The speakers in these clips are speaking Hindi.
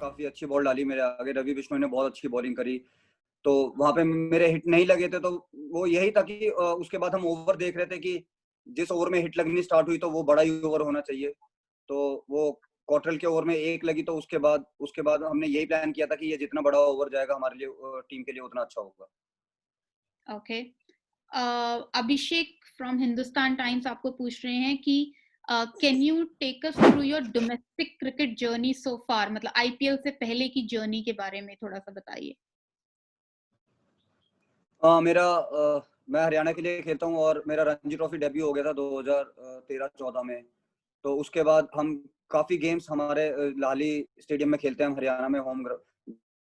काफी अच्छी बॉल डाली मेरे आगे, रवि बिश्नोई ने बहुत अच्छी बॉलिंग करी, तो वहां पे मेरे हिट नहीं लगे थे। तो वो यही था कि उसके बाद हम ओवर देख रहे थे कि जिस ओवर में हिट लगनी स्टार्ट हुई तो वो बड़ा ही ओवर होना चाहिए। तो वो क्वार्टर के ओवर में एक लगी, तो उसके बाद हमने यही प्लान किया था कि ये जितना बड़ा ओवर जाएगा हमारे लिए, टीम के लिए उतना अच्छा होगा। Okay, Abhishek from Hindustan Times आपको पूछ रहे हैं कि can you take us through your domestic cricket journey so far, मतलब आईपीएल से पहले की जर्नी के बारे में थोड़ा सा बताइए। मैं हरियाणा के लिए खेलता हूँ और मेरा रणजी ट्रॉफी डेब्यू हो गया था 2013-14 में। तो उसके बाद हम काफी गेम्स हमारे लाली स्टेडियम में खेलते हैं, हम हरियाणा में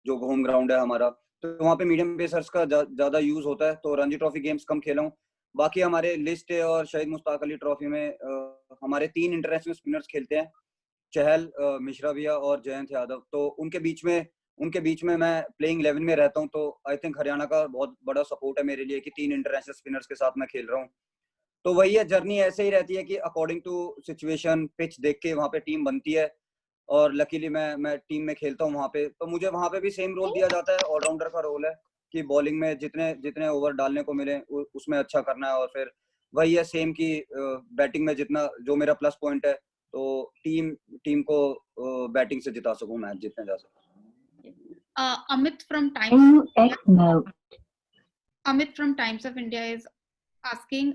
जो होम ग्राउंड है हमारा, तो वहाँ पे मीडियम पेसर्स का ज्यादा यूज होता है, तो रणजी ट्रॉफी गेम्स कम खेला हूँ। बाकी हमारे लिस्ट और शहीद मुश्ताक अली ट्रॉफी में हमारे 3 इंटरनेशनल स्पिनर्स खेलते हैं, चहल, मिश्रा भैया और जयंत यादव। तो उनके बीच में मैं प्लेइंग 11 में रहता हूँ। तो आई थिंक हरियाणा का बहुत बड़ा सपोर्ट है मेरे लिए कि 3 इंटरनेशनल स्पिनर्स के साथ मैं खेल रहा हूँ। तो वही है, जर्नी ऐसे ही रहती है कि अकॉर्डिंग टू सिचुएशन पिच देख के वहाँ पे टीम बनती है, और लकीली मैं टीम में खेलता हूँ वहाँ पे। तो मुझे वहाँ पे भी सेम रोल दिया जाता है, ऑलराउंडर का रोल है कि बॉलिंग में जितने जितने ओवर डालने को मिले उसमें अच्छा करना है, और फिर वही है सेम कि बैटिंग में जितना जो मेरा प्लस पॉइंट है, तो टीम को बैटिंग से जिता सकूं, मैच जीतने जा सकूं। Amit from times of India is asking,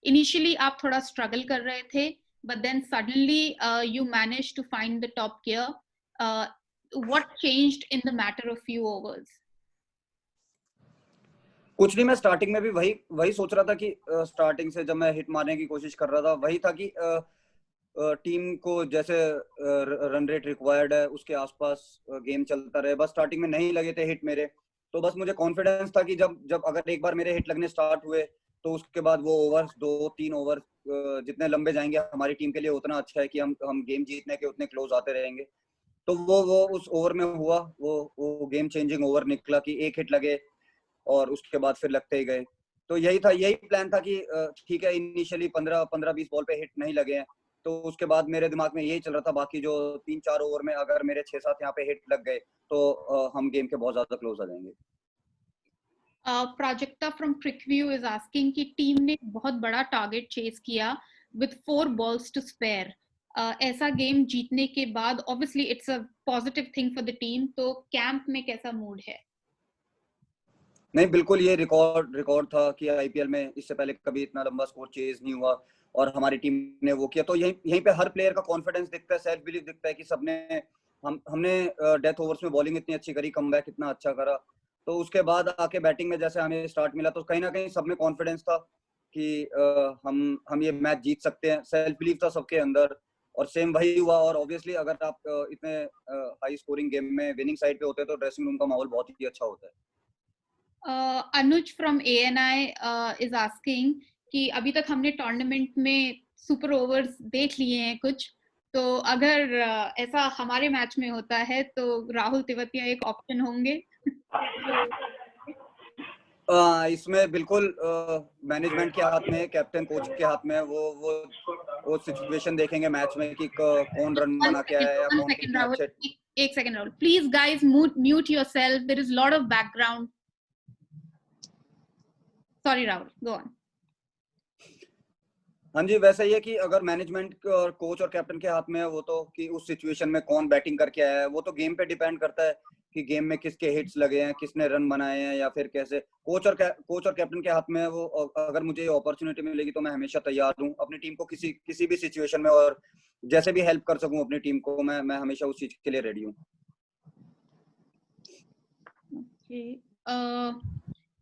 initially आप थोड़ा struggle कर रहे थे, but then suddenly you managed to find the top gear. What changed in the matter of few overs? कुछ नहीं, मैं स्टार्टिंग में भी वही सोच रहा था कि स्टार्टिंग से जब मैं हिट मारने की कोशिश कर रहा था, वही था कि टीम को जैसे रन रेट रिक्वायर्ड है उसके आसपास गेम चलता रहे। बस स्टार्टिंग में नहीं लगे थे हिट मेरे, तो बस मुझे कॉन्फिडेंस था कि जब जब अगर एक बार मेरे हिट लगने स्टार्ट हुए तो उसके बाद वो ओवर्स 2-3 ओवर जितने लंबे जाएंगे हमारी टीम के लिए उतना अच्छा है कि हम गेम जीतने के उतने क्लोज आते रहेंगे। तो वो उस ओवर में हुआ, वो गेम चेंजिंग ओवर निकला कि एक हिट लगे और उसके बाद फिर लगते ही गए। तो यही प्लान था कि ठीक है, इनिशियली 15-20 बॉल पे हिट नहीं लगे हैं, तो उसके बाद मेरे दिमाग में यही चल रहा था बाकी जो 3-4 ओवर में अगर मेरे 6-7 यहाँ पे हिट लग गए तो हम गेम के बहुत ज्यादा क्लोज आ जाएंगे। प्राजक्ता फ्रॉम क्रिकव्यू इज आस्किंग कि टीम ने बहुत बड़ा टारगेट चेस किया विद 4 balls टू स्पेयर। ऐसा गेम जीतने के बाद obviously it's a positive thing for the team, तो कैंप में कैसा मूड है? नहीं, बिल्कुल ये रिकॉर्ड था कि आईपीएल में इससे पहले कभी इतना लंबा स्कोर चेज नहीं हुआ और हमारी टीम ने वो किया। तो यहीं पे हर प्लेयर का कॉन्फिडेंस दिखता है, सेल्फ बिलीफ दिखता है कि हमने डेथ ओवर्स में बॉलिंग इतनी अच्छी करी, कमबैक इतना अच्छा करा। तो उसके बाद आके बैटिंग में जैसे हमें स्टार्ट मिला तो कहीं ना कहीं सब में कॉन्फिडेंस था कि हम ये मैच जीत सकते हैं, सेल्फ बिलीफ था सबके अंदर, और सेम वही हुआ। और ऑब्वियसली अगर आप इतने हाई स्कोरिंग गेम में विनिंग साइड पे होते हैं तो ड्रेसिंग रूम का माहौल बहुत ही अच्छा होता है। अनुज फ्रॉम ANI इज आस्किंग कि अभी तक हमने टूर्नामेंट में सुपर ओवर्स देख लिए हैं कुछ, तो अगर ऐसा हमारे मैच में होता है तो राहुल तेवतिया एक ऑप्शन होंगे? इसमें बिल्कुल मैनेजमेंट के हाथ में, कैप्टन कोच के हाथ में, वो सिचुएशन देखेंगे मैच में कि कौन रन बना के आया या कौन कितने राहुल, अच्छे। एक second Rahul, please guys mute yourself, there is lot of background. Sorry Rahul, go on. हाँ जी, वैसा ही है कि अगर मैनेजमेंट और कोच और कैप्टन के हाथ में है वो, तो कि उस सिचुएशन में कौन बैटिंग करके आया है वो तो गेम पे डिपेंड करता है कि गेम में किसके हिट्स लगे हैं, किसने रन बनाए हैं, या फिर कैसे कोच और कैप्टन के हाथ में है वो। अगर मुझे अपॉर्चुनिटी मिलेगी तो मैं हमेशा तैयार हूँ अपनी टीम को किसी भी सिचुएशन में, और जैसे भी हेल्प कर सकूँ अपनी टीम को, मैं हमेशा उस चीज के लिए रेडी हूँ।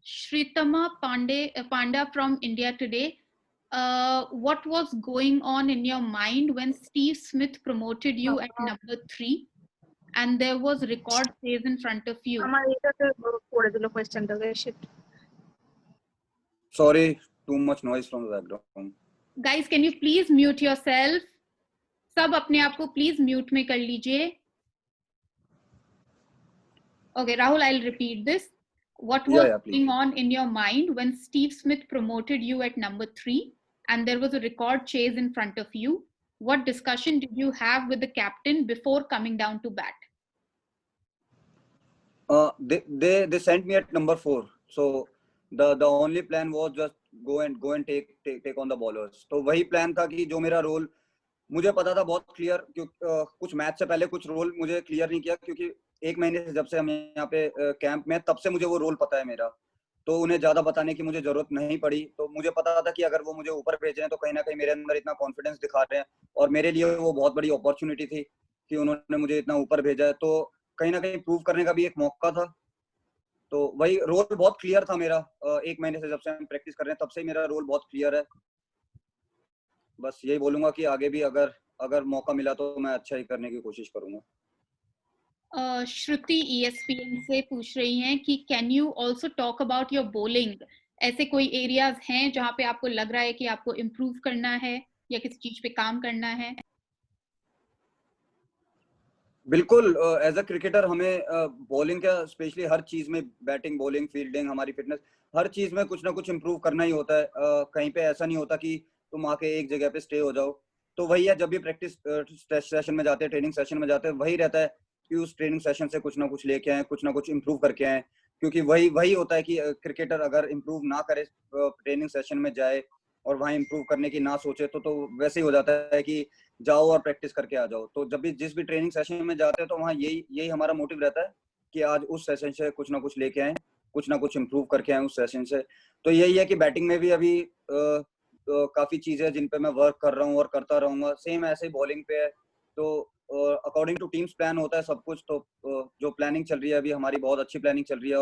Shritama Panda from India Today. What was going on in your mind when Steve Smith promoted you at number 3 and there was record saves in front of you? Sorry, too much noise from the background. Guys, can you please mute yourself? सब अपने आप को please mute में कर लीजिए. Okay, Rahul, I'll repeat this. What was going on in your mind when Steve Smith promoted you at number 3 and there was a record chase in front of you? What discussion did you have with the captain before coming down to bat? They sent me at number 4. So the only plan was just go and take on the bowlers. तो वही प्लान था कि जो मेरा रोल मुझे पता था बहुत क्लियर, क्योंकि कुछ मैच से पहले कुछ रोल मुझे क्लियर नहीं किया, क्योंकि 1 महीने से जब से हम यहाँ पे कैंप में, तब से मुझे वो रोल पता है मेरा, तो उन्हें ज्यादा बताने की मुझे जरूरत नहीं पड़ी। तो मुझे पता था कि अगर वो मुझे ऊपर भेज रहे हैं तो कहीं ना कहीं मेरे अंदर इतना कॉन्फिडेंस दिखा रहे हैं, और मेरे लिए वो बहुत बड़ी अपॉर्चुनिटी थी कि उन्होंने मुझे इतना ऊपर भेजा है, तो कहीं ना कहीं प्रूव करने का भी एक मौका था। तो वही रोल बहुत क्लियर था मेरा। 1 महीने से जब से हम प्रैक्टिस कर रहे हैं तब से मेरा रोल बहुत क्लियर है। बस यही बोलूंगा कि आगे भी अगर मौका मिला तो मैं अच्छा ही करने की कोशिश करूंगा। श्रुति ESPN से पूछ रही हैं कि can you also talk about your bowling? ऐसे कोई एरियाज हैं जहाँ पे आपको लग रहा है कि आपको इम्प्रूव करना है या किसी चीज पे काम करना है? बिल्कुल, एज अ क्रिकेटर हमें बॉलिंग का स्पेशली हर चीज में, बैटिंग, बॉलिंग, फील्डिंग, हमारी फिटनेस, हर चीज में कुछ ना कुछ इम्प्रूव करना ही होता है। कहीं पे ऐसा नहीं होता कि तुम आके एक जगह पे स्टे हो जाओ। तो वही है, जब भी प्रैक्टिस सेशन में जाते हैं, ट्रेनिंग सेशन में जाते हैं, वही रहता है कि उस ट्रेनिंग सेशन से कुछ ना कुछ लेके आए, कुछ ना कुछ इम्प्रूव करके आए। क्योंकि वही होता है कि क्रिकेटर अगर इम्प्रूव ना करे, ट्रेनिंग सेशन में जाए और वहां इम्प्रूव करने की ना सोचे, तो वैसे ही हो जाता है कि जाओ और प्रैक्टिस करके आ जाओ। तो जब भी जिस भी ट्रेनिंग सेशन में जाते हैं तो वहाँ यही हमारा मोटिव रहता है कि आज उस सेशन से कुछ ना कुछ लेके आए, कुछ ना कुछ इम्प्रूव करके आए उस सेशन से। तो यही है कि बैटिंग में भी अभी काफी चीजें जिन पे मैं वर्क कर रहा हूँ और करता रहूंगा। सेम ऐसे ही बॉलिंग पे है, तो अकॉर्डिंग टू टीम्स प्लान होता है सब कुछ। तो जो प्लानिंग चल रही है अभी, हमारी बहुत अच्छी प्लानिंग चल रही है,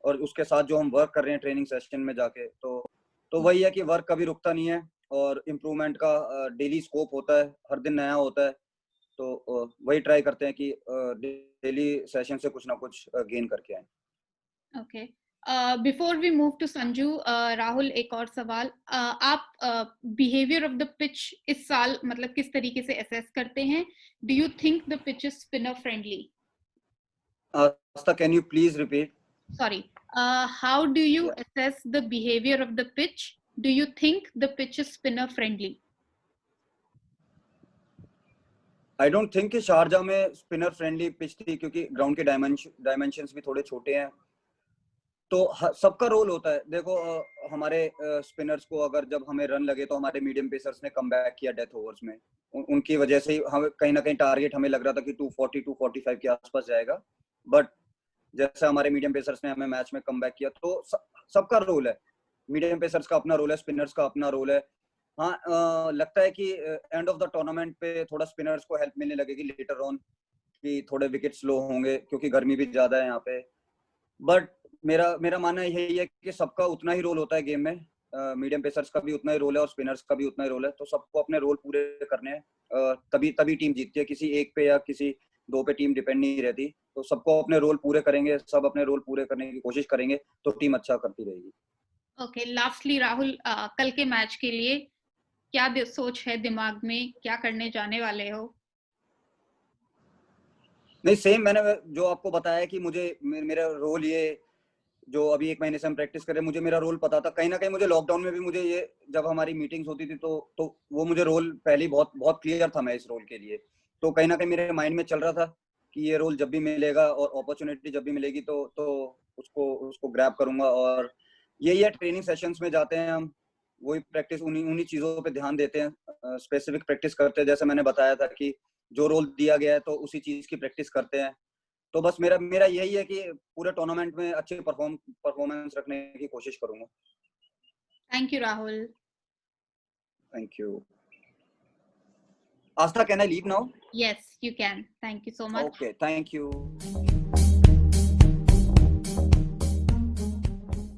और उसके साथ जो हम वर्क कर रहे हैं ट्रेनिंग सेशन में जाके, तो वही है कि वर्क कभी रुकता नहीं है, और इम्प्रूवमेंट का डेली स्कोप होता है, हर दिन नया होता है। तो वही ट्राई करते हैं कि डेली सेशन से कुछ ना कुछ गेन करके आए। Okay, before we move to Sanju, Rahul एक और सवाल, आप बिहेवियर ऑफ द पिच इस साल मतलब किस तरीके से असेस करते हैं? Do you think the pitch is spinner friendly? Asta, can you please repeat? Sorry, how do you assess the behavior of the pitch? Do you think the pitch is spinner friendly? I don't think कि शारजा में स्पिनर फ्रेंडली पिच थी, क्योंकि ग्राउंड के डायमेंशंस भी थोड़े छोटे हैं। तो सबका रोल होता है। देखो, हमारे स्पिनर्स को अगर जब हमें रन लगे तो हमारे मीडियम पेसर्स ने कम बैक किया डेथ ओवर्स में, उनकी वजह से ही हमें कहीं ना कहीं टारगेट हमें लग रहा था कि 240 245 के आसपास जाएगा। बट जैसे हमारे मीडियम पेसर्स ने हमें मैच में कम बैक किया, तो सबका रोल है। मीडियम पेसर्स का अपना रोल है, स्पिनर्स का अपना रोल है। हाँ, लगता है कि एंड ऑफ द टूर्नामेंट पे थोड़ा स्पिनर्स को हेल्प मिलने लगेगी लेटर ऑन, कि थोड़े विकेट स्लो होंगे क्योंकि गर्मी भी ज्यादा है यहाँ पे। बट मेरा मानना यही है कि सबका उतना ही रोल होता है गेम में। मीडियम पेसर्स का भी उतना ही रोल है और स्पिनर्स का भी उतना ही रोल है। तो सबको अपने रोल पूरे करने हैं, तभी टीम जीतती है। किसी एक पे या किसी दो पे टीम डिपेंड नहीं रहती। तो सबको अपने रोल पूरे करेंगे, सब अपने रोल पूरे करने की कोशिश करेंगे, तो टीम अच्छा करती रहेगी। ओके, लास्टली राहुल, कल के मैच के लिए क्या सोच है दिमाग में, क्या करने जाने वाले हो? नहीं, सेम मैंने जो आपको बताया कि मुझे मेरा रोल ये, जो अभी 1 महीने से हम प्रैक्टिस कर रहे हैं, मुझे मेरा रोल पता था। कहीं ना कहीं मुझे लॉकडाउन में भी मुझे ये, जब हमारी मीटिंग्स होती थी तो वो मुझे रोल पहले बहुत बहुत क्लियर था मैं इस रोल के लिए। तो कहीं ना कहीं मेरे माइंड में चल रहा था कि ये रोल जब भी मिलेगा और अपॉर्चुनिटी जब भी मिलेगी तो उसको ग्रैब करूंगा। और यही है, ट्रेनिंग सेशंस में जाते हैं हम, वही प्रैक्टिस, उन्हीं चीजों पे ध्यान देते हैं, स्पेसिफिक प्रैक्टिस करते हैं। जैसे मैंने बताया था कि जो रोल दिया गया है तो उसी चीज की प्रैक्टिस करते हैं। तो बस मेरा यही है कि पूरे टूर्नामेंट में अच्छे परफॉर्मेंस रखने की कोशिश करूंगा। Thank you Rahul. Thank you. Asta, can I leave now? Yes, you can. Thank you so much. Okay, thank you.